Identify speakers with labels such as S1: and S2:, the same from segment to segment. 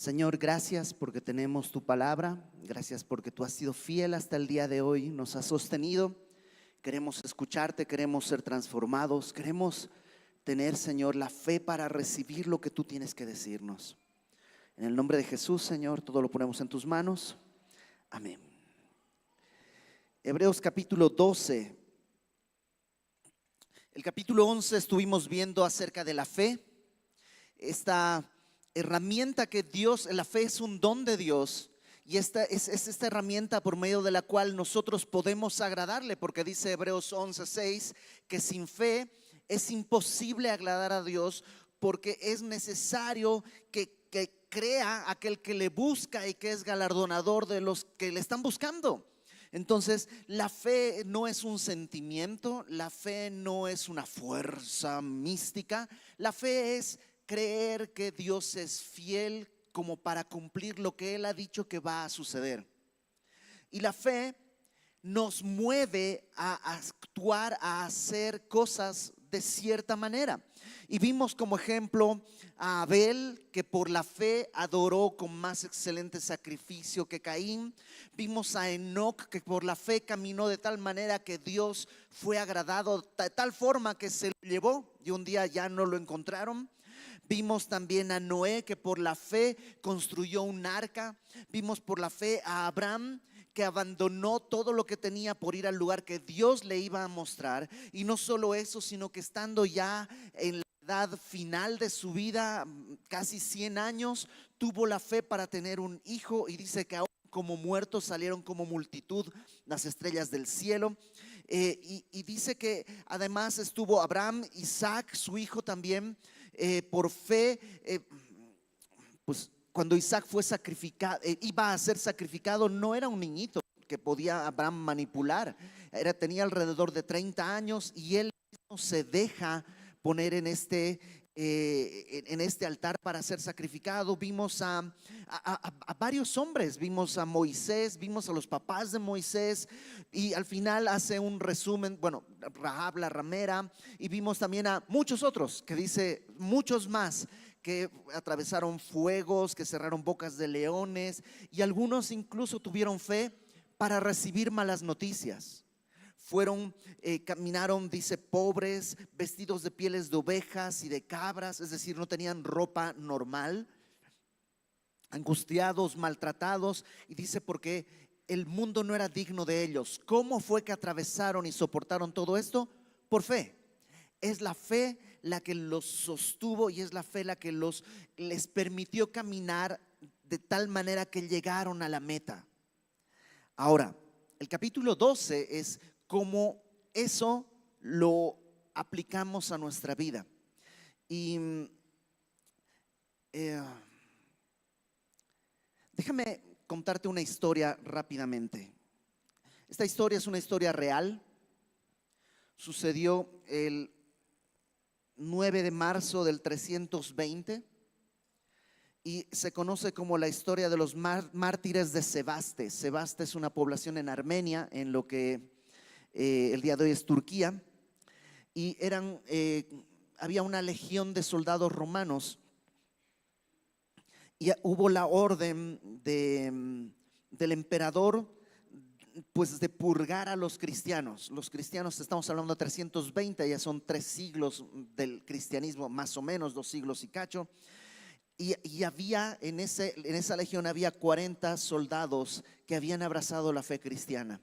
S1: Señor, gracias porque tenemos tu palabra, gracias porque tú has sido fiel hasta el día de hoy, nos has sostenido. Queremos escucharte, queremos ser transformados, queremos tener, Señor, la fe para recibir lo que tú tienes que decirnos. En el nombre de Jesús, Señor, todo lo ponemos en tus manos. Amén. Hebreos capítulo 12. El capítulo 11 estuvimos viendo acerca de la fe, esta herramienta que Dios, la fe es un don de Dios. Y esta es esta herramienta por medio de la cual nosotros podemos agradarle, porque dice Hebreos 11:6 que sin fe es imposible agradar a Dios, porque es necesario que crea aquel que le busca y que es galardonador de los que le están buscando. Entonces, la fe no es un sentimiento, la fe no es una fuerza mística, la fe es creer que Dios es fiel como para cumplir lo que Él ha dicho que va a suceder. Y la fe nos mueve a actuar, a hacer cosas de cierta manera. Y vimos como ejemplo a Abel, que por la fe adoró con más excelente sacrificio que Caín. Vimos a Enoc, que por la fe caminó de tal manera que Dios fue agradado, de tal forma que se lo llevó y un día ya no lo encontraron. Vimos también a Noé, que por la fe construyó un arca. Vimos por la fe a Abraham, que abandonó todo lo que tenía por ir al lugar que Dios le iba a mostrar. Y no solo eso, sino que estando ya en la edad final de su vida, casi 100 años, tuvo la fe para tener un hijo. Y dice que aún como muertos salieron como multitud las estrellas del cielo. Y dice que además estuvo Abraham, Isaac, su hijo también, por fe, pues cuando Isaac fue sacrificado, iba a ser sacrificado, no era un niñito que podía Abraham manipular, tenía alrededor de 30 años y él mismo se deja poner en este altar para ser sacrificado. Vimos a varios hombres, vimos a Moisés, vimos a los papás de Moisés y al final hace un resumen, bueno, Rahab la ramera, y vimos también a muchos otros, que dice muchos más que atravesaron fuegos, que cerraron bocas de leones, y algunos incluso tuvieron fe para recibir malas noticias. Caminaron, dice, pobres, vestidos de pieles de ovejas y de cabras, es decir, no tenían ropa normal, angustiados, maltratados, y dice porque el mundo no era digno de ellos. ¿Cómo fue que atravesaron y soportaron todo esto? Por fe. Es la fe la que los sostuvo y es la fe la que les permitió caminar de tal manera que llegaron a la meta. Ahora, el capítulo 12 es cómo eso lo aplicamos a nuestra vida. Y déjame contarte una historia rápidamente. Esta historia es una historia real. Sucedió el 9 de marzo del 320 y se conoce como la historia de los mártires de Sebaste. Sebaste es una población en Armenia, en lo que el día de hoy es Turquía, y había una legión de soldados romanos y hubo la orden del emperador, pues, de purgar a los cristianos. Los cristianos, estamos hablando de 320, ya son 3 siglos del cristianismo, más o menos 2 siglos y cacho. Y había en esa legión había 40 soldados que habían abrazado la fe cristiana.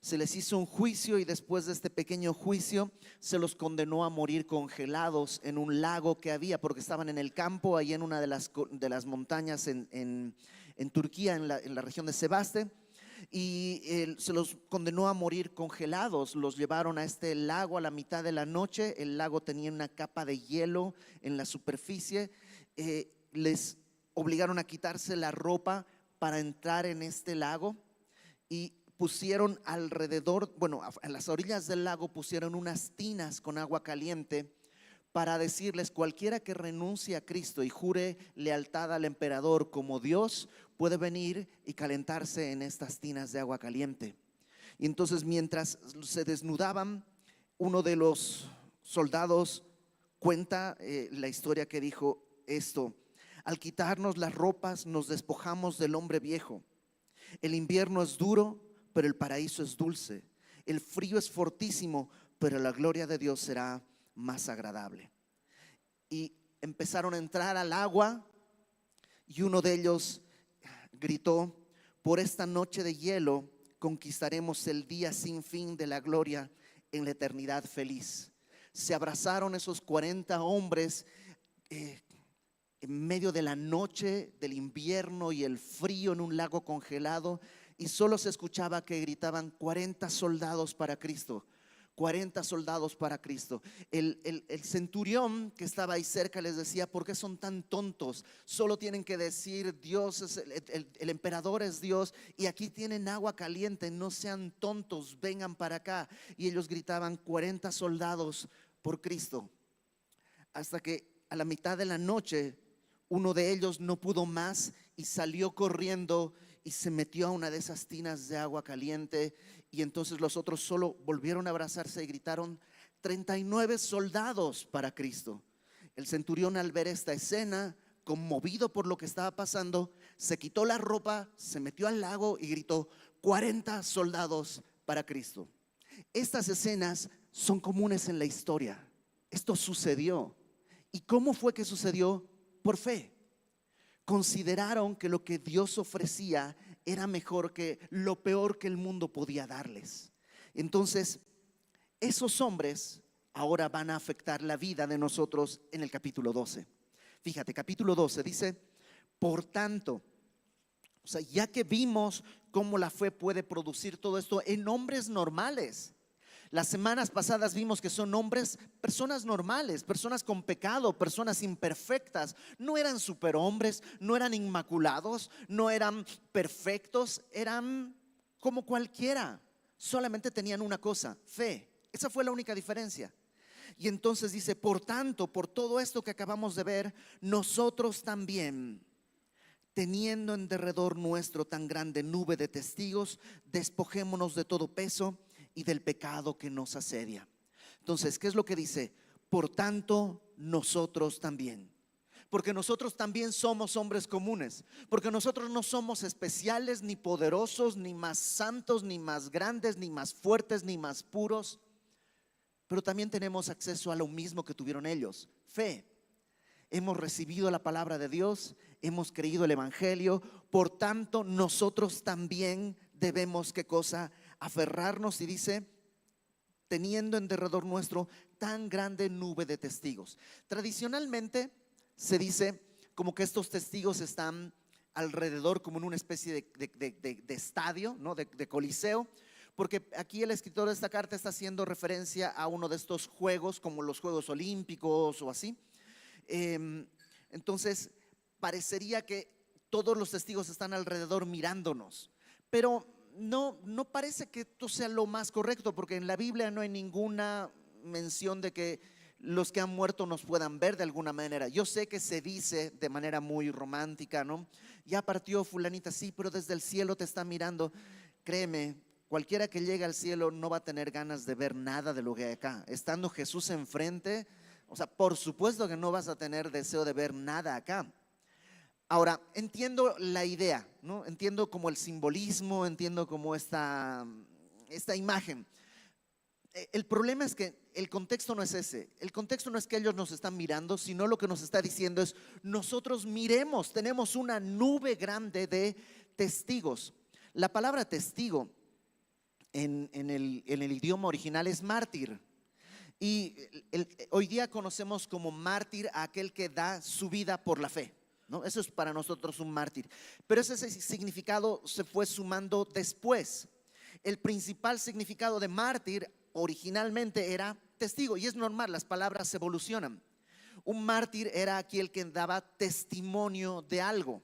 S1: Se les hizo un juicio y después de este pequeño juicio se los condenó a morir congelados en un lago que había, porque estaban en el campo, ahí en una de las montañas en Turquía, en la región de Sebaste. Y se los condenó a morir congelados. Los llevaron a este lago a la mitad de la noche. El lago tenía una capa de hielo en la superficie. Les obligaron a quitarse la ropa para entrar en este lago y pusieron alrededor, bueno, a las orillas del lago pusieron unas tinas con agua caliente para decirles: cualquiera que renuncie a Cristo y jure lealtad al emperador como Dios, puede venir y calentarse en estas tinas de agua caliente. Y entonces, mientras se desnudaban, uno de los soldados cuenta la historia que dijo esto: Al quitarnos las ropas nos despojamos del hombre viejo. El invierno es duro, pero el paraíso es dulce. El frío es fortísimo, pero la gloria de Dios será más agradable. Y empezaron a entrar al agua y uno de ellos gritó: por esta noche de hielo conquistaremos el día sin fin de la gloria en la eternidad feliz. Se abrazaron esos 40 hombres en medio de la noche, del invierno y el frío, en un lago congelado, y solo se escuchaba que gritaban: 40 soldados para Cristo. 40 soldados para Cristo. El centurión que estaba ahí cerca les decía: ¿por qué son tan tontos? Solo tienen que decir: Dios es el emperador es Dios, y aquí tienen agua caliente, no sean tontos, vengan para acá. Y ellos gritaban: 40 soldados por Cristo. Hasta que a la mitad de la noche uno de ellos no pudo más y salió corriendo y se metió a una de esas tinas de agua caliente. Y entonces los otros solo volvieron a abrazarse y gritaron: 39 soldados para Cristo. El centurión, al ver esta escena, conmovido por lo que estaba pasando, se quitó la ropa, se metió al lago y gritó: 40 soldados para Cristo. Estas escenas son comunes en la historia. Esto sucedió. ¿Y cómo fue que sucedió? Por fe. Consideraron que lo que Dios ofrecía era mejor que lo peor que el mundo podía darles. Entonces, esos hombres ahora van a afectar la vida de nosotros en el capítulo 12. Fíjate, capítulo 12 dice: por tanto, o sea, ya que vimos cómo la fe puede producir todo esto en hombres normales. Las semanas pasadas vimos que son hombres, personas normales, personas con pecado, personas imperfectas. No eran superhombres, no eran inmaculados, no eran perfectos, eran como cualquiera. Solamente tenían una cosa: fe. Esa fue la única diferencia. Y entonces dice: por tanto, por todo esto que acabamos de ver, nosotros también, teniendo en derredor nuestro tan grande nube de testigos, despojémonos de todo peso y del pecado que nos asedia. Entonces, ¿qué es lo que dice? Por tanto, nosotros también. Porque nosotros también somos hombres comunes. Porque nosotros no somos especiales, ni poderosos, ni más santos, ni más grandes, ni más fuertes, ni más puros. Pero también tenemos acceso a lo mismo que tuvieron ellos: fe. Hemos recibido la palabra de Dios, hemos creído el evangelio. Por tanto, nosotros también debemos, ¿qué cosa? Aferrarnos. Y dice: teniendo en derredor nuestro tan grande nube de testigos. Tradicionalmente se dice como que estos testigos están alrededor, como en una especie de estadio, ¿no? de coliseo. Porque aquí el escritor de esta carta está haciendo referencia a uno de estos juegos, como los Juegos Olímpicos o así. Entonces parecería que todos los testigos están alrededor mirándonos, pero no parece que esto sea lo más correcto, porque en la Biblia no hay ninguna mención de que los que han muerto nos puedan ver de alguna manera. Yo sé que se dice de manera muy romántica, ¿no? Ya partió fulanita, sí, pero desde el cielo te está mirando. Créeme, cualquiera que llegue al cielo no va a tener ganas de ver nada de lo que hay acá. Estando Jesús enfrente, o sea, por supuesto que no vas a tener deseo de ver nada acá. Ahora, entiendo la idea, ¿no? Entiendo como el simbolismo, entiendo como esta imagen. El problema es que el contexto no es ese. El contexto no es que ellos nos están mirando, sino lo que nos está diciendo es: nosotros miremos, tenemos una nube grande de testigos. La palabra testigo en el idioma original es mártir. Y hoy día conocemos como mártir a aquel que da su vida por la fe, ¿no? Eso es para nosotros un mártir. Pero ese significado se fue sumando después. El principal significado de mártir originalmente era testigo, y es normal, las palabras evolucionan. Un mártir era aquel que daba testimonio de algo.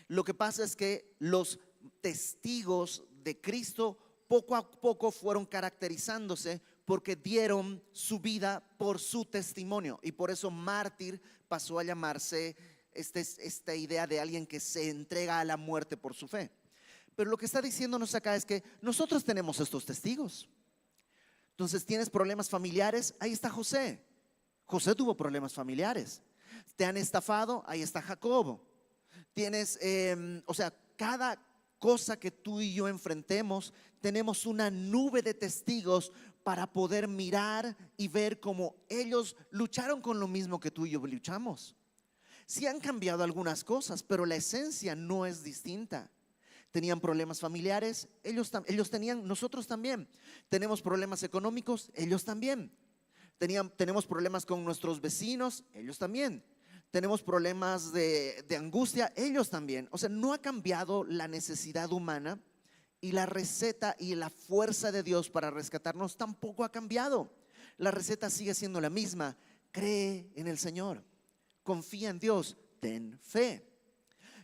S1: Lo que pasa es que los testigos de Cristo poco a poco fueron caracterizándose porque dieron su vida por su testimonio, y por eso mártir pasó a llamarse esta idea de alguien que se entrega a la muerte por su fe. Pero lo que está diciéndonos acá es que nosotros tenemos estos testigos. Entonces, ¿tienes problemas familiares? Ahí está José. José tuvo problemas familiares. Te han estafado, ahí está Jacob. Tienes, o sea, cada cosa que tú y yo enfrentemos, tenemos una nube de testigos para poder mirar y ver cómo ellos lucharon con lo mismo que tú y yo luchamos. Sí han cambiado algunas cosas, pero la esencia no es distinta. Tenían problemas familiares, ellos tenían, nosotros también. Tenemos problemas económicos, ellos también. Tenemos problemas con nuestros vecinos, ellos también. Tenemos problemas de angustia, ellos también. O sea, no ha cambiado la necesidad humana, y la receta y la fuerza de Dios para rescatarnos tampoco ha cambiado. La receta sigue siendo la misma: cree en el Señor, confía en Dios, ten fe.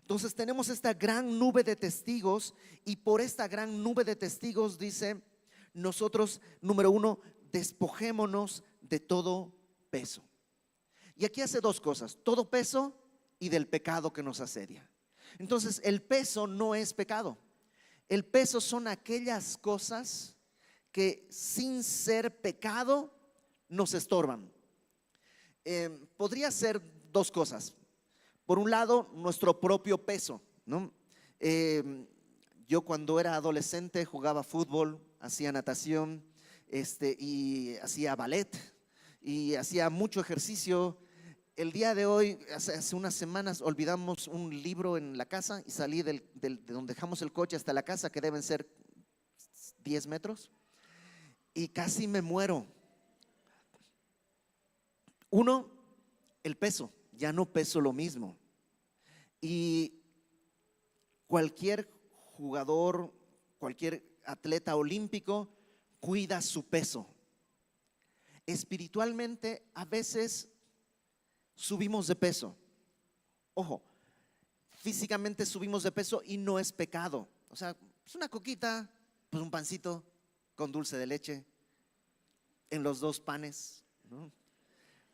S1: Entonces tenemos esta gran nube de testigos, y por esta gran nube de testigos dice: nosotros, número uno, despojémonos de todo peso. Y aquí hace dos cosas: todo peso y del pecado que nos asedia. Entonces el peso no es pecado. El peso son aquellas cosas que sin ser pecado nos estorban. Podría ser dos cosas. Por un lado, nuestro propio peso, ¿no? Yo cuando era adolescente jugaba fútbol, hacía natación, y hacía ballet y hacía mucho ejercicio. El día de hoy, hace unas semanas, olvidamos un libro en la casa y salí de donde dejamos el coche hasta la casa, que deben ser 10 metros, y casi me muero. Uno, el peso, ya no peso lo mismo. Y cualquier jugador, cualquier atleta olímpico cuida su peso. Espiritualmente, a veces subimos de peso. Ojo, físicamente subimos de peso y no es pecado. O sea, pues una coquita, pues un pancito con dulce de leche, en los dos panes, ¿no?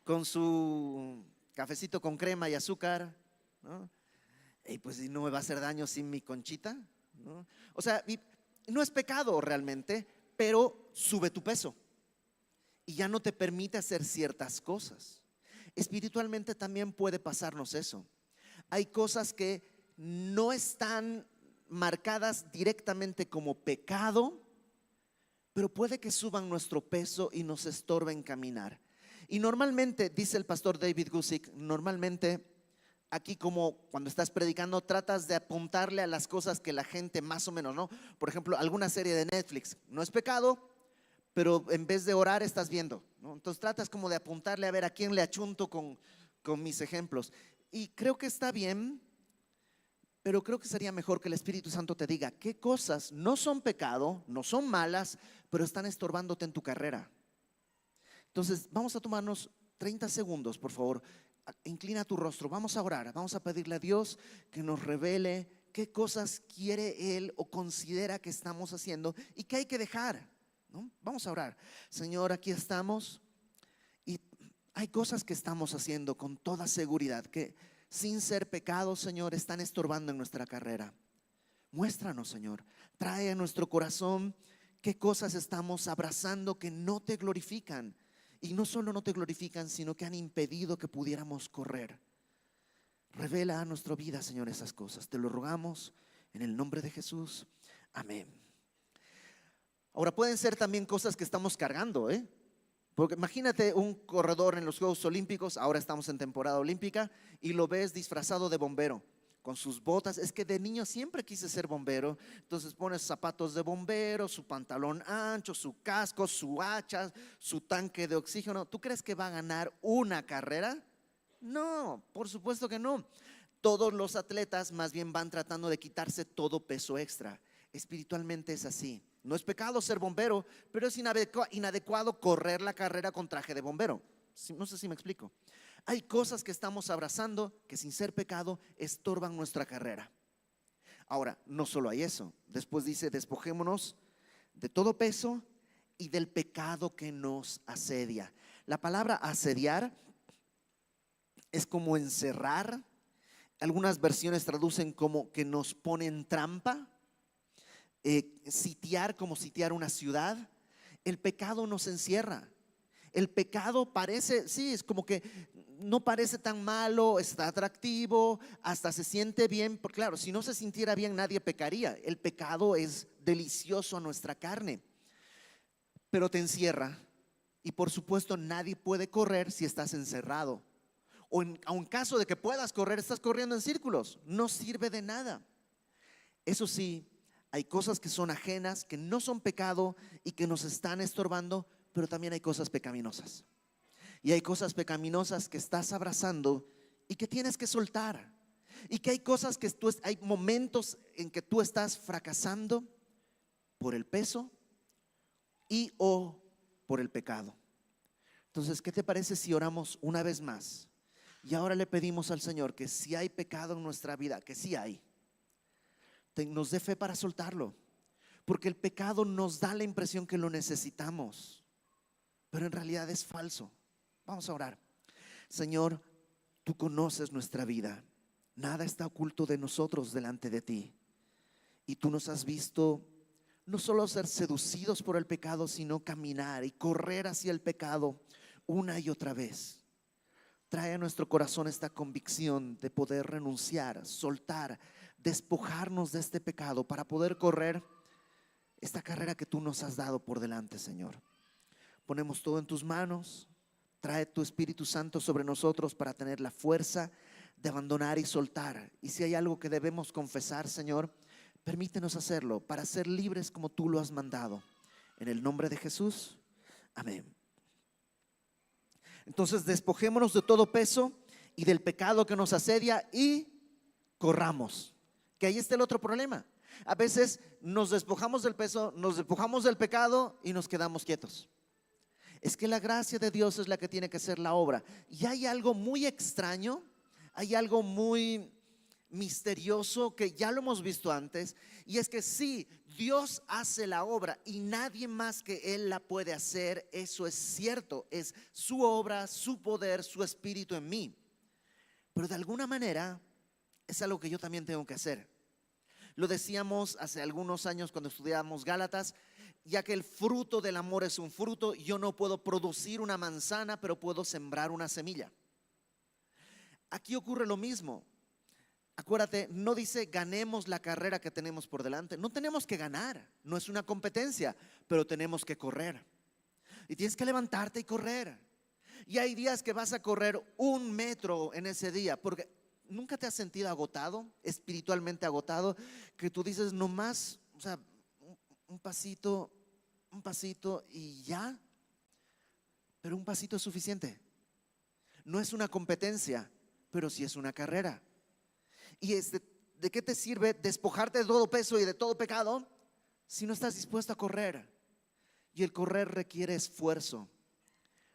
S1: Con su cafecito con crema y azúcar, ¿no? Y pues no me va a hacer daño sin mi conchita, ¿no? O sea, no es pecado realmente, pero sube tu peso y ya no te permite hacer ciertas cosas. Espiritualmente también puede pasarnos eso. Hay cosas que no están marcadas directamente como pecado, pero puede que suban nuestro peso y nos estorben caminar. Y normalmente, dice el pastor David Guzik, normalmente aquí, como cuando estás predicando, tratas de apuntarle a las cosas que la gente más o menos, ¿no? Por ejemplo, alguna serie de Netflix, no es pecado, pero en vez de orar estás viendo, ¿no? Entonces tratas como de apuntarle a ver a quién le achunto con mis ejemplos. Y creo que está bien, pero creo que sería mejor que el Espíritu Santo te diga qué cosas no son pecado, no son malas, pero están estorbándote en tu carrera. Entonces vamos a tomarnos 30 segundos, por favor. Inclina tu rostro, vamos a orar, vamos a pedirle a Dios que nos revele qué cosas quiere Él o considera que estamos haciendo y que hay que dejar, ¿no? Vamos a orar. Señor, aquí estamos y hay cosas que estamos haciendo con toda seguridad que sin ser pecado, Señor, están estorbando en nuestra carrera. Muéstranos, Señor, trae a nuestro corazón qué cosas estamos abrazando que no te glorifican. Y no solo no te glorifican, sino que han impedido que pudiéramos correr. Revela a nuestra vida, Señor, esas cosas. Te lo rogamos en el nombre de Jesús. Amén. Ahora, pueden ser también cosas que estamos cargando, ¿eh? Porque imagínate un corredor en los Juegos Olímpicos, ahora estamos en temporada olímpica, y lo ves disfrazado de bombero, con sus botas. Es que de niño siempre quise ser bombero. Entonces pones zapatos de bombero, su pantalón ancho, su casco, su hacha, su tanque de oxígeno. ¿Tú crees que va a ganar una carrera? No, por supuesto que no. Todos los atletas más bien van tratando de quitarse todo peso extra. Espiritualmente es así. No es pecado ser bombero, pero es inadecuado correr la carrera con traje de bombero. No sé si me explico. Hay cosas que estamos abrazando que sin ser pecado estorban nuestra carrera. Ahora, no solo hay eso. Después dice: despojémonos de todo peso y del pecado que nos asedia. La palabra asediar es como encerrar. Algunas versiones traducen como que nos ponen trampa. Sitiar, como sitiar una ciudad. El pecado nos encierra. El pecado parece, sí, es como que no parece tan malo, está atractivo, hasta se siente bien. Porque claro, si no se sintiera bien nadie pecaría. El pecado es delicioso a nuestra carne, pero te encierra. Y por supuesto nadie puede correr si estás encerrado. A un caso de que puedas correr, estás corriendo en círculos. No sirve de nada. Eso sí, hay cosas que son ajenas, que no son pecado y que nos están estorbando, pero también hay cosas pecaminosas. Y hay cosas pecaminosas que estás abrazando y que tienes que soltar. Y que hay cosas que hay momentos en que tú estás fracasando por el peso y o por el pecado. Entonces, ¿qué te parece si oramos una vez más? Y ahora le pedimos al Señor que si hay pecado en nuestra vida, que sí hay, nos dé fe para soltarlo. Porque el pecado nos da la impresión que lo necesitamos, pero en realidad es falso. Vamos a orar. Señor, tú conoces nuestra vida. Nada está oculto de nosotros delante de ti. Y tú nos has visto no solo ser seducidos por el pecado, sino caminar y correr hacia el pecado una y otra vez. Trae a nuestro corazón esta convicción de poder renunciar, soltar, despojarnos de este pecado para poder correr esta carrera que tú nos has dado por delante, Señor. Ponemos todo en tus manos. Trae tu Espíritu Santo sobre nosotros para tener la fuerza de abandonar y soltar. Y si hay algo que debemos confesar, Señor, permítenos hacerlo para ser libres como tú lo has mandado. En el nombre de Jesús, amén. Entonces despojémonos de todo peso y del pecado que nos asedia y corramos. Que ahí está el otro problema. A veces nos despojamos del peso, nos despojamos del pecado y nos quedamos quietos. Es que la gracia de Dios es la que tiene que hacer la obra. Y hay algo muy extraño, hay algo muy misterioso que ya lo hemos visto antes. Y es que sí, Dios hace la obra y nadie más que Él la puede hacer. Eso es cierto, es su obra, su poder, su espíritu en mí. Pero de alguna manera es algo que yo también tengo que hacer. Lo decíamos hace algunos años cuando estudiábamos Gálatas. Ya que el fruto del amor es un fruto, yo no puedo producir una manzana, pero puedo sembrar una semilla. Aquí ocurre lo mismo. Acuérdate, no dice ganemos la carrera que tenemos por delante. No tenemos que ganar, no es una competencia, pero tenemos que correr. Y tienes que levantarte y correr. Y hay días que vas a correr 1 metro en ese día, porque nunca te has sentido agotado, espiritualmente agotado, que tú dices nomás, o sea, un pasito y ya. Pero un pasito es suficiente. No es una competencia, pero sí es una carrera. Y ¿de qué te sirve despojarte de todo peso y de todo pecado si no estás dispuesto a correr? Y el correr requiere esfuerzo,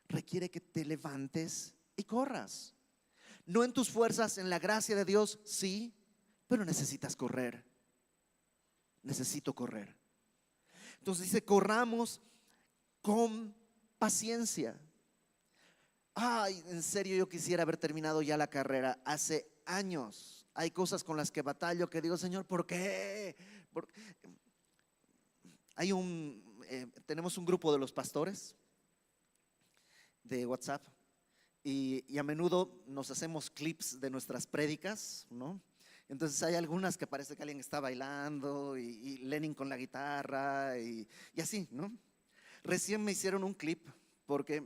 S1: requiere que te levantes y corras. No en tus fuerzas, en la gracia de Dios, sí, pero necesitas correr. Necesito correr. Entonces dice, corramos con paciencia. Ay, en serio, yo quisiera haber terminado ya la carrera hace años. Hay cosas con las que batallo que digo, Señor, ¿por qué? Tenemos un grupo de los pastores de WhatsApp y a menudo nos hacemos clips de nuestras prédicas, ¿no? Entonces hay algunas que parece que alguien está bailando y Lenin con la guitarra y así, ¿no? Recién me hicieron un clip porque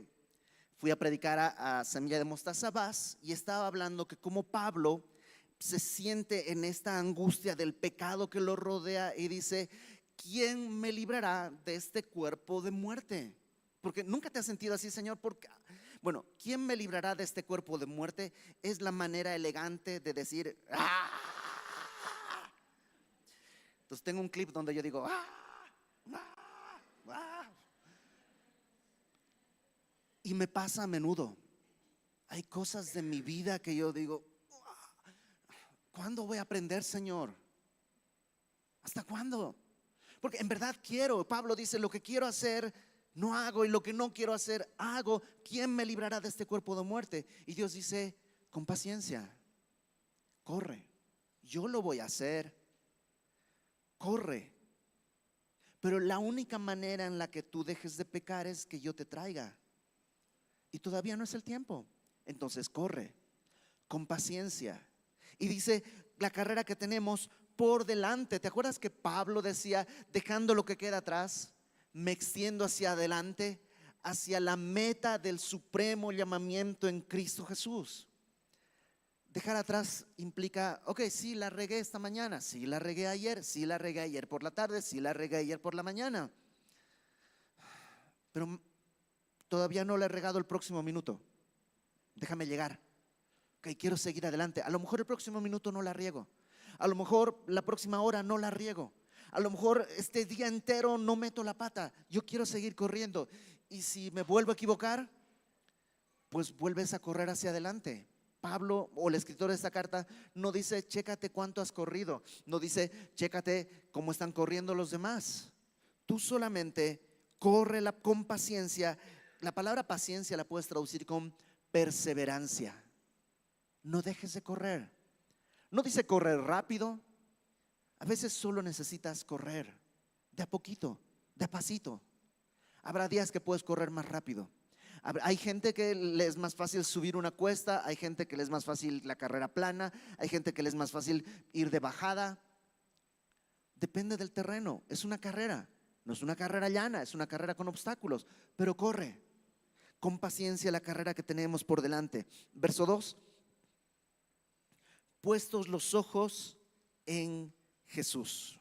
S1: fui a predicar a Semilla de Mostaza Vaz y estaba hablando que como Pablo se siente en esta angustia del pecado que lo rodea y dice, ¿quién me librará de este cuerpo de muerte? Porque nunca te has sentido así, Señor. Bueno, ¿quién me librará de este cuerpo de muerte? Es la manera elegante de decir ¡ah! Entonces tengo un clip donde yo digo ¡ah! ¡ah! ¡ah! Y me pasa a menudo. Hay cosas de mi vida que yo digo, ¿cuándo voy a aprender, Señor? ¿Hasta cuándo? Porque en verdad quiero. Pablo dice, lo que quiero hacer no hago y lo que no quiero hacer hago. ¿Quién me librará de este cuerpo de muerte? Y Dios dice, con paciencia, corre. Yo lo voy a hacer. Corre. Pero la única manera en la que tú dejes de pecar es que yo te traiga. y todavía no es el tiempo. Entonces corre con paciencia. Y dice, la carrera que tenemos por delante. ¿Te acuerdas que Pablo decía, dejando lo que queda atrás, me extiendo hacia adelante, hacia la meta del supremo llamamiento en Cristo Jesús? Dejar atrás implica, ok, sí la regué esta mañana, sí la regué ayer, sí la regué ayer por la tarde, sí la regué ayer por la mañana, pero todavía no le he regado el próximo minuto. Déjame llegar. Ok, quiero seguir adelante. A lo mejor el próximo minuto no la riego. A lo mejor la próxima hora no la riego. A lo mejor este día entero no meto la pata. Yo quiero seguir corriendo. Y si me vuelvo a equivocar, pues vuelves a correr hacia adelante. Pablo, o el escritor de esta carta, no dice chécate cuánto has corrido, no dice chécate cómo están corriendo los demás. Tú solamente corre con paciencia. La palabra paciencia la puedes traducir con perseverancia. No dejes de correr. No dice correr rápido. A veces solo necesitas correr de a poquito, de a pasito. Habrá días que puedes correr más rápido. Hay gente que le es más fácil subir una cuesta, hay gente que le es más fácil la carrera plana, hay gente que le es más fácil ir de bajada. Depende del terreno. Es una carrera, no es una carrera llana, es una carrera con obstáculos, pero corre con paciencia la carrera que tenemos por delante. Verso 2. Puestos los ojos en Jesús.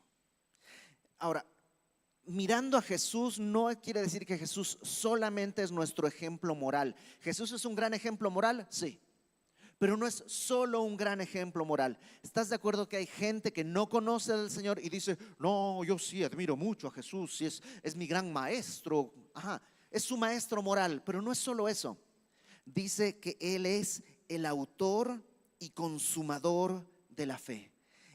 S1: Ahora, mirando a Jesús no quiere decir que Jesús solamente es nuestro ejemplo moral. ¿Jesús es un gran ejemplo moral? Sí, pero no es solo un gran ejemplo moral. ¿Estás de acuerdo que hay gente que no conoce al Señor y dice, no, yo sí admiro mucho a Jesús, sí es mi gran maestro? Ajá, es su maestro moral, pero no es solo eso. Dice que Él es el autor y consumador de la fe.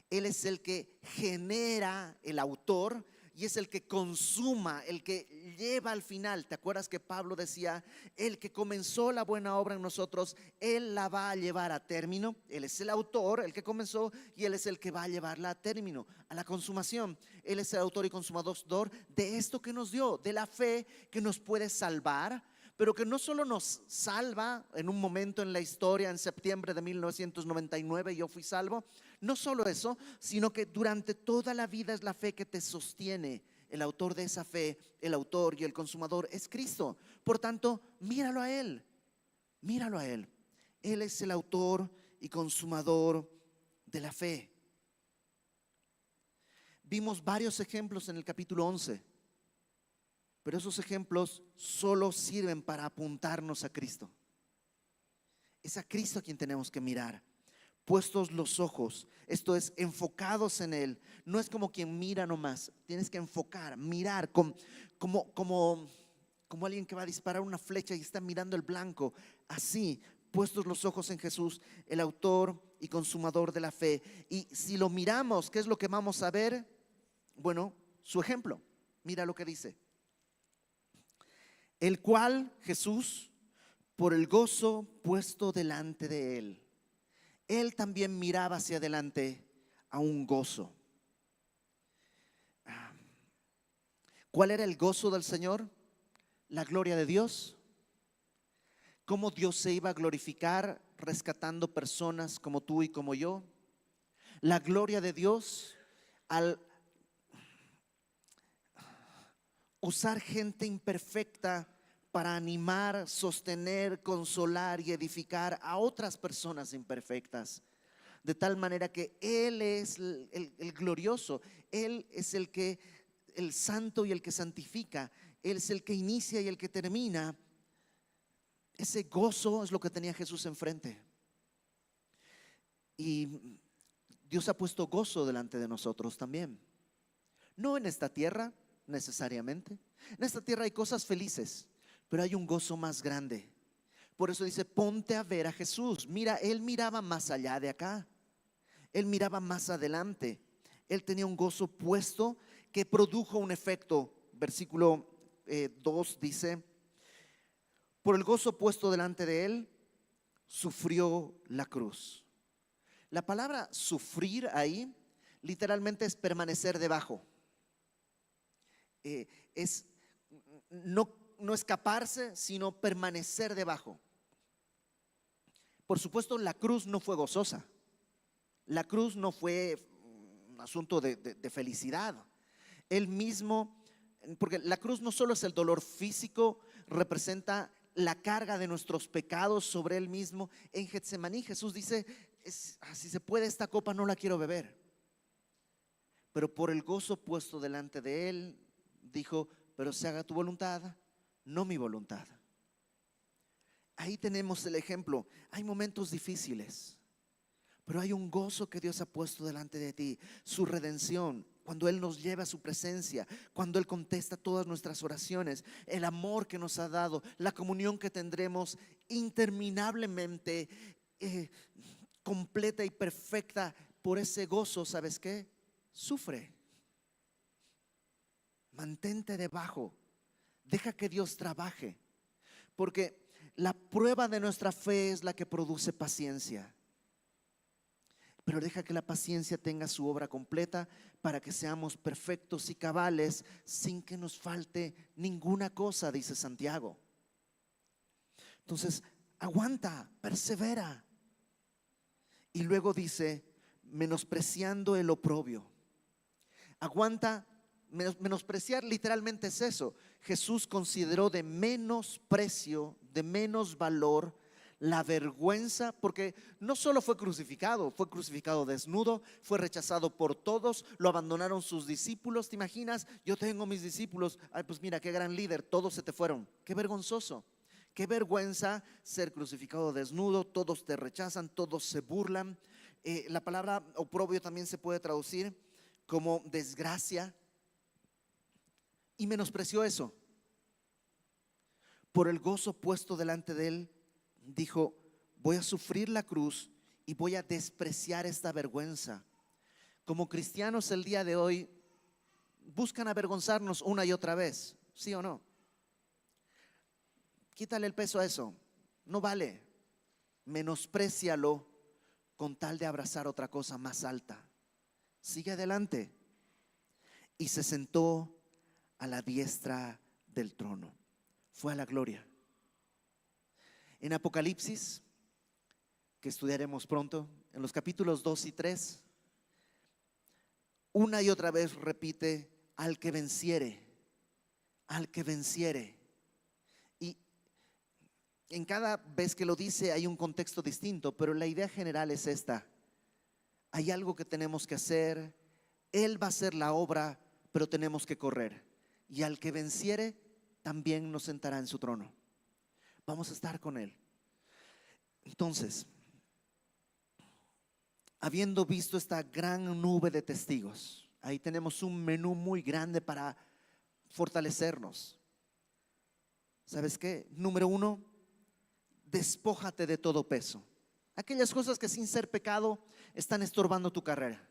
S1: Él es el que genera, el autor, y es el que consuma, el que lleva al final. ¿Te acuerdas que Pablo decía, el que comenzó la buena obra en nosotros, Él la va a llevar a término? Él es el autor, el que comenzó, y Él es el que va a llevarla a término, a la consumación. Él es el autor y consumador de esto que nos dio, de la fe que nos puede salvar, pero que no solo nos salva en un momento en la historia. En septiembre de 1999 yo fui salvo. No solo eso, sino que durante toda la vida es la fe que te sostiene. El autor de esa fe, el autor y el consumador es Cristo. Por tanto, míralo a Él, míralo a Él. Él es el autor y consumador de la fe. Vimos varios ejemplos en el capítulo 11. Pero esos ejemplos solo sirven para apuntarnos a Cristo. Es a Cristo a quien tenemos que mirar. Puestos los ojos, esto es, enfocados en Él. No es como quien mira nomás. Tienes que enfocar, mirar como alguien que va a disparar una flecha y está mirando el blanco. Así, puestos los ojos en Jesús, el autor y consumador de la fe. Y si lo miramos, ¿qué es lo que vamos a ver? Bueno, su ejemplo. Mira lo que dice. El cual, Jesús, por el gozo puesto delante de Él, Él también miraba hacia adelante a un gozo. ¿Cuál era el gozo del Señor? La gloria de Dios. ¿Cómo Dios se iba a glorificar rescatando personas como tú y como yo? La gloria de Dios al usar gente imperfecta para animar, sostener, consolar y edificar a otras personas imperfectas. De tal manera que Él es el glorioso, Él es el santo y el que santifica, Él es el que inicia y el que termina. Ese gozo es lo que tenía Jesús enfrente. Y Dios ha puesto gozo delante de nosotros también. No en esta tierra necesariamente. En esta tierra hay cosas felices, pero hay un gozo más grande. Por eso dice, ponte a ver a Jesús. Mira, Él miraba más allá de acá. Él miraba más adelante. Él tenía un gozo puesto que produjo un efecto. Versículo 2 dice, por el gozo puesto delante de Él, sufrió la cruz. La palabra sufrir ahí literalmente es permanecer debajo. No no escaparse, sino permanecer debajo. Por supuesto, la cruz no fue gozosa. La cruz no fue un asunto de felicidad. Él mismo, porque la cruz no solo es el dolor físico, representa la carga de nuestros pecados sobre Él mismo. En Getsemaní Jesús dice, si se puede esta copa no la quiero beber. Pero por el gozo puesto delante de Él, dijo, pero se haga tu voluntad, no mi voluntad. Ahí tenemos el ejemplo. Hay momentos difíciles, pero hay un gozo que Dios ha puesto delante de ti. Su redención, cuando Él nos lleva a su presencia, cuando Él contesta todas nuestras oraciones, el amor que nos ha dado, la comunión que tendremos interminablemente completa y perfecta. Por ese gozo, ¿sabes qué? Sufre. Mantente debajo. Deja que Dios trabaje, porque la prueba de nuestra fe es la que produce paciencia. Pero deja que la paciencia tenga su obra completa para que seamos perfectos y cabales sin que nos falte ninguna cosa, dice Santiago. Entonces, aguanta, persevera. Y luego dice, menospreciando el oprobio. Aguanta. Menospreciar literalmente es eso. Jesús consideró de menos precio, de menos valor, la vergüenza, porque no solo fue crucificado desnudo, fue rechazado por todos, lo abandonaron sus discípulos. ¿Te imaginas? Yo tengo mis discípulos, ay, pues mira qué gran líder, todos se te fueron. Qué vergonzoso, qué vergüenza ser crucificado desnudo, todos te rechazan, todos se burlan. La palabra oprobio también se puede traducir como desgracia. Y menospreció eso. Por el gozo puesto delante de Él, dijo, voy a sufrir la cruz y voy a despreciar esta vergüenza. Como cristianos el día de hoy buscan avergonzarnos una y otra vez, ¿sí o no? Quítale el peso a eso, no vale. Menosprécialo con tal de abrazar otra cosa más alta. Sigue adelante. Y se sentó a la diestra del trono. Fue a la gloria. En Apocalipsis, que estudiaremos pronto, en los capítulos 2 y 3, una y otra vez repite, al que venciere, al que venciere. Y en cada vez que lo dice hay un contexto distinto, pero la idea general es esta. Hay algo que tenemos que hacer, Él va a hacer la obra, pero tenemos que correr. Y al que venciere, también nos sentará en su trono. Vamos a estar con Él. Entonces, habiendo visto esta gran nube de testigos, ahí tenemos un menú muy grande para fortalecernos. ¿Sabes qué? Número 1, despójate de todo peso. Aquellas cosas que sin ser pecado están estorbando tu carrera.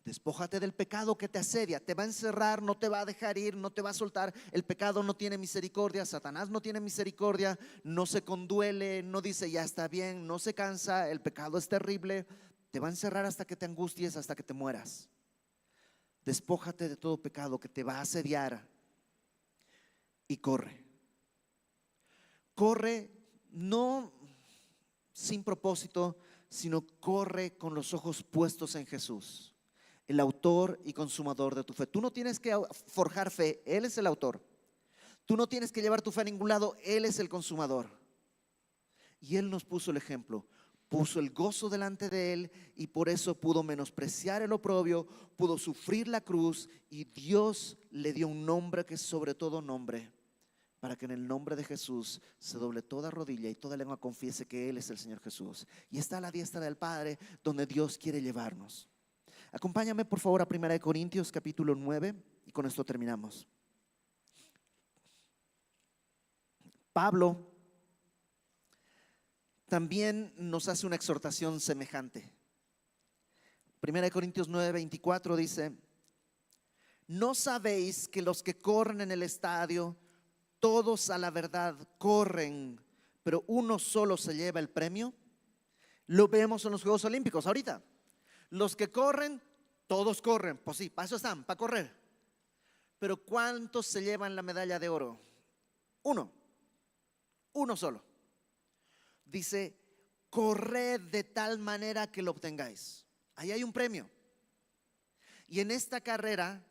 S1: Despójate del pecado que te asedia, te va a encerrar, no te va a dejar ir, no te va a soltar. El pecado no tiene misericordia, Satanás no tiene misericordia, no se conduele, no dice ya está bien, no se cansa. El pecado es terrible, te va a encerrar hasta que te angusties, hasta que te mueras. Despójate de todo pecado que te va a asediar y corre. Corre no sin propósito, sino corre con los ojos puestos en Jesús, el autor y consumador de tu fe. Tú no tienes que forjar fe, Él es el autor. Tú no tienes que llevar tu fe a ningún lado, Él es el consumador. Y Él nos puso el ejemplo, puso el gozo delante de Él, y por eso pudo menospreciar el oprobio, pudo sufrir la cruz, y Dios le dio un nombre que es sobre todo nombre, para que en el nombre de Jesús se doble toda rodilla y toda lengua confiese que Él es el Señor Jesús. Y está a la diestra del Padre, donde Dios quiere llevarnos. Acompáñame por favor a 1 Corintios capítulo 9 y con esto terminamos. Pablo también nos hace una exhortación semejante. 1 Corintios 9, 24 dice: ¿no sabéis que los que corren en el estadio, todos a la verdad corren, pero uno solo se lleva el premio? Lo vemos en los Juegos Olímpicos ahorita. Los que corren, todos corren. Pues sí, para eso están, para correr. Pero ¿cuántos se llevan la medalla de oro? uno solo. Dice, corred de tal manera que lo obtengáis. Ahí hay un premio. Y en esta carrera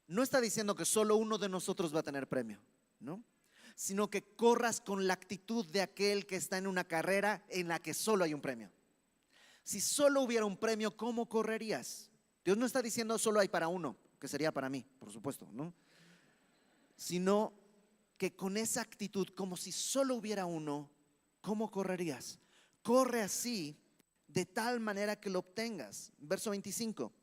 S1: no está diciendo que solo uno de nosotros va a tener premio, ¿no? Sino que corras con la actitud de aquel que está en una carrera en la que solo hay un premio. Si solo hubiera un premio, ¿cómo correrías? Dios no está diciendo solo hay para uno, que sería para mí, por supuesto, ¿no? Sino que con esa actitud, como si solo hubiera uno, ¿cómo correrías? Corre así, de tal manera que lo obtengas. Verso 25.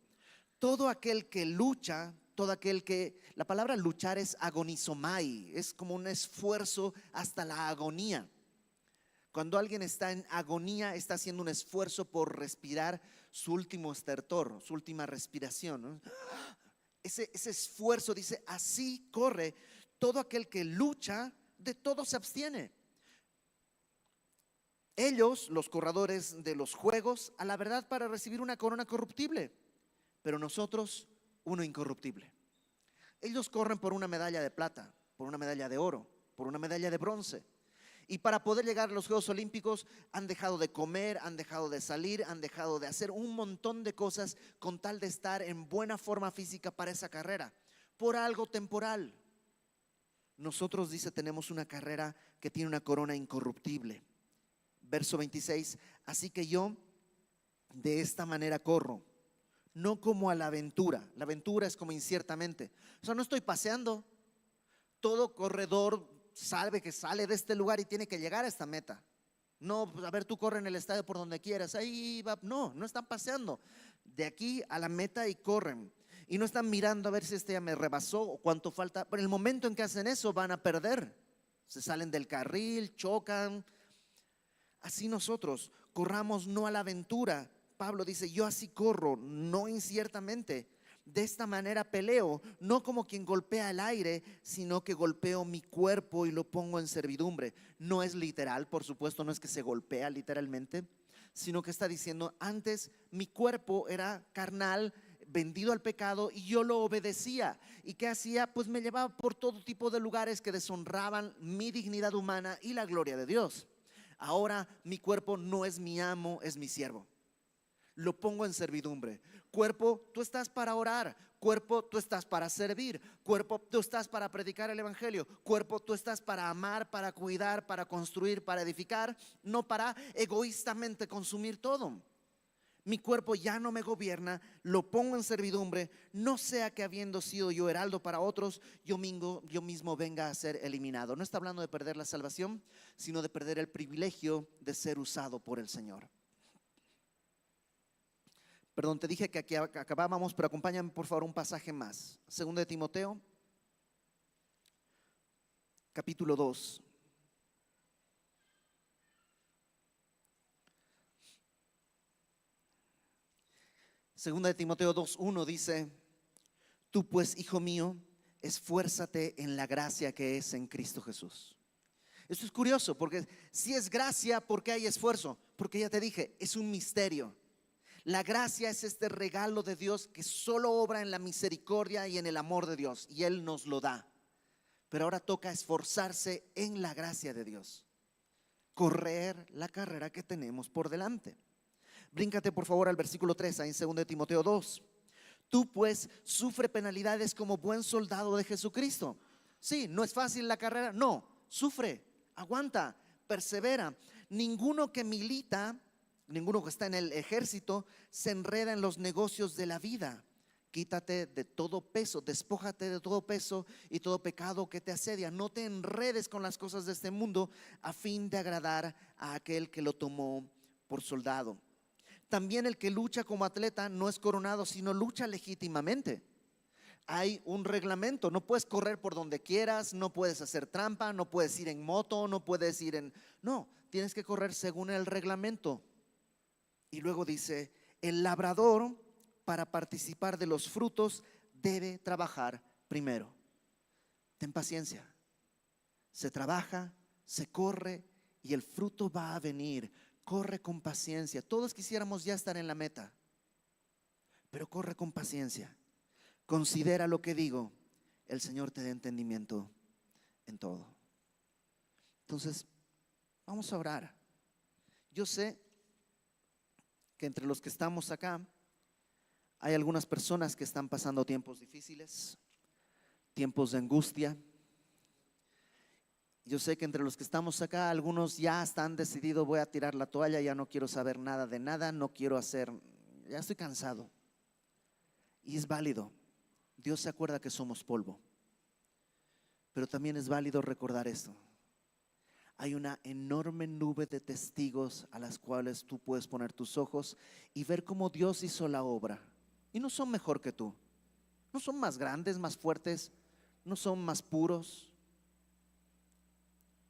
S1: Todo aquel que lucha, todo aquel que, la palabra luchar es agonizomai, es como un esfuerzo hasta la agonía. Cuando alguien está en agonía, está haciendo un esfuerzo por respirar su último estertor, su última respiración, ¿no? Ese esfuerzo, dice, así corre todo aquel que lucha, de todo se abstiene. Ellos, los corredores de los juegos, a la verdad para recibir una corona corruptible, pero nosotros uno incorruptible. Ellos corren por una medalla de plata, por una medalla de oro, por una medalla de bronce. Y para poder llegar a los Juegos Olímpicos han dejado de comer, han dejado de salir, han dejado de hacer un montón de cosas con tal de estar en buena forma física para esa carrera, por algo temporal. Nosotros, dice, tenemos una carrera que tiene una corona incorruptible. Verso 26, así que yo de esta manera corro, no como a la aventura. La aventura es como inciertamente. O sea, no estoy paseando. Todo corredor sabe que sale de este lugar y tiene que llegar a esta meta. No, a ver, tú corre en el estadio por donde quieras. Ahí va. No, no están paseando. De aquí a la meta y corren. Y no están mirando a ver si este ya me rebasó o cuánto falta. Pero en el momento en que hacen eso van a perder. Se salen del carril, chocan. Así nosotros corramos no a la aventura. Pablo dice, yo así corro, no inciertamente. De esta manera peleo, no como quien golpea el aire, sino que golpeo mi cuerpo y lo pongo en servidumbre. No es literal, por supuesto, no es que se golpea literalmente, sino que está diciendo, antes mi cuerpo era carnal, vendido al pecado, y yo lo obedecía. ¿Y qué hacía? Pues me llevaba por todo tipo de lugares que deshonraban mi dignidad humana y la gloria de Dios. Ahora mi cuerpo no es mi amo, es mi siervo. Lo pongo en servidumbre. Cuerpo, tú estás para orar. Cuerpo, tú estás para servir. Cuerpo, tú estás para predicar el evangelio. Cuerpo, tú estás para amar, para cuidar, para construir, para edificar, no para egoístamente consumir todo. Mi cuerpo ya no me gobierna, lo pongo en servidumbre, no sea que habiendo sido yo heraldo para otros, yo mismo venga a ser eliminado. No está hablando de perder la salvación, sino de perder el privilegio de ser usado por el Señor. Perdón, te dije que aquí acabábamos, pero acompáñame por favor un pasaje más. Segundo de Timoteo, capítulo 2. Segunda de Timoteo 2:1 dice, tú pues, hijo mío, esfuérzate en la gracia que es en Cristo Jesús. Esto es curioso, porque si es gracia, ¿por qué hay esfuerzo? Porque ya te dije, es un misterio. La gracia es este regalo de Dios que solo obra en la misericordia y en el amor de Dios, y Él nos lo da. Pero ahora toca esforzarse en la gracia de Dios, correr la carrera que tenemos por delante. Bríncate por favor al versículo 3, ahí en 2 de Timoteo 2. Tú pues sufre penalidades como buen soldado de Jesucristo. Sí, no es fácil la carrera, no, sufre, aguanta, persevera. Ninguno que milita, ninguno que está en el ejército se enreda en los negocios de la vida. Quítate de todo peso, despójate de todo peso y todo pecado que te asedia. No te enredes con las cosas de este mundo a fin de agradar a aquel que lo tomó por soldado. También el que lucha como atleta no es coronado, sino lucha legítimamente. Hay un reglamento, no puedes correr por donde quieras, no puedes hacer trampa, no puedes ir en moto, no puedes ir en... No, tienes que correr según el reglamento. Y luego dice, el labrador para participar de los frutos debe trabajar primero. Ten paciencia, se trabaja, se corre y el fruto va a venir. Corre con paciencia. Todos quisiéramos ya estar en la meta, pero corre con paciencia. Considera lo que digo, el Señor te dé entendimiento en todo. Entonces, vamos a orar. Yo sé que entre los que estamos acá hay algunas personas que están pasando tiempos difíciles, tiempos de angustia. Yo sé que entre los que estamos acá, algunos ya están decididos: voy a tirar la toalla, ya no quiero saber nada de nada, no quiero hacer, ya estoy cansado. Y es válido. Dios se acuerda que somos polvo. Pero también es válido recordar esto: hay una enorme nube de testigos a las cuales tú puedes poner tus ojos y ver cómo Dios hizo la obra. Y no son mejor que tú, no son más grandes, más fuertes, no son más puros.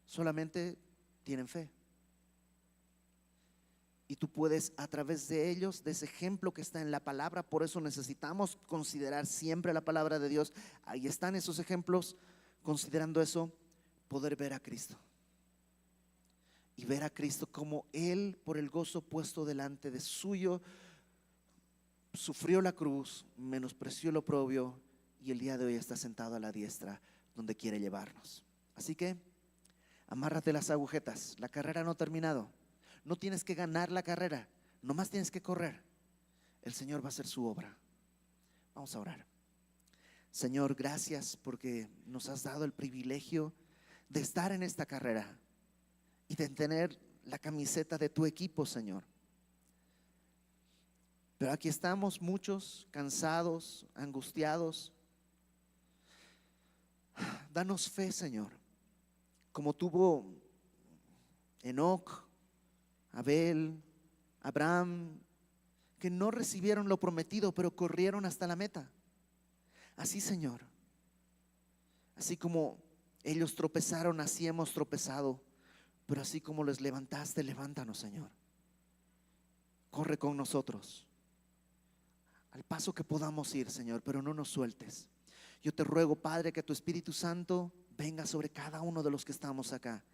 S1: Solamente tienen fe. Y tú puedes, a través de ellos, de ese ejemplo que está en la palabra, por eso necesitamos considerar siempre la palabra de Dios. Ahí están esos ejemplos. Considerando eso, poder ver a Cristo. Y ver a Cristo como Él, por el gozo puesto delante de suyo, sufrió la cruz, menospreció el oprobio, y el día de hoy está sentado a la diestra donde quiere llevarnos. Así que amárrate las agujetas, la carrera no ha terminado. No tienes que ganar la carrera, nomás tienes que correr. El Señor va a hacer su obra. Vamos a orar. Señor, gracias porque nos has dado el privilegio de estar en esta carrera y de tener la camiseta de tu equipo, Señor. Pero aquí estamos muchos cansados, angustiados. Danos fe, Señor, como tuvo Enoc, Abel, Abraham, que no recibieron lo prometido, pero corrieron hasta la meta. Así, Señor, así como ellos tropezaron, así hemos tropezado. Pero así como les levantaste, levántanos, Señor. Corre con nosotros al paso que podamos ir, Señor, pero no nos sueltes. Yo te ruego, Padre, que tu Espíritu Santo venga sobre cada uno de los que estamos acá.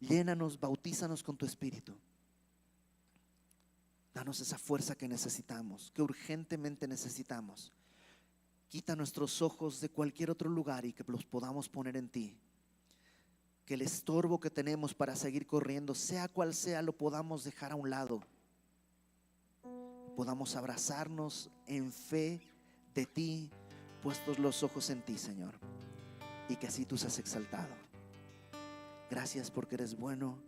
S1: Llénanos, bautízanos con tu Espíritu. Danos esa fuerza que necesitamos, que urgentemente necesitamos. Quita nuestros ojos de cualquier otro lugar y que los podamos poner en ti. Que el estorbo que tenemos para seguir corriendo, sea cual sea, lo podamos dejar a un lado. Podamos abrazarnos en fe de ti, puestos los ojos en ti, Señor. Y que así tú seas exaltado. Gracias porque eres bueno,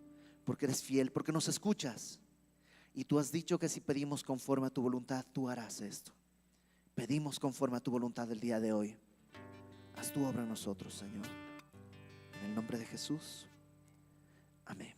S1: porque eres fiel, porque nos escuchas. Y tú has dicho que si pedimos conforme a tu voluntad, tú harás esto. Pedimos conforme a tu voluntad el día de hoy. Haz tu obra en nosotros, Señor. En el nombre de Jesús. Amén.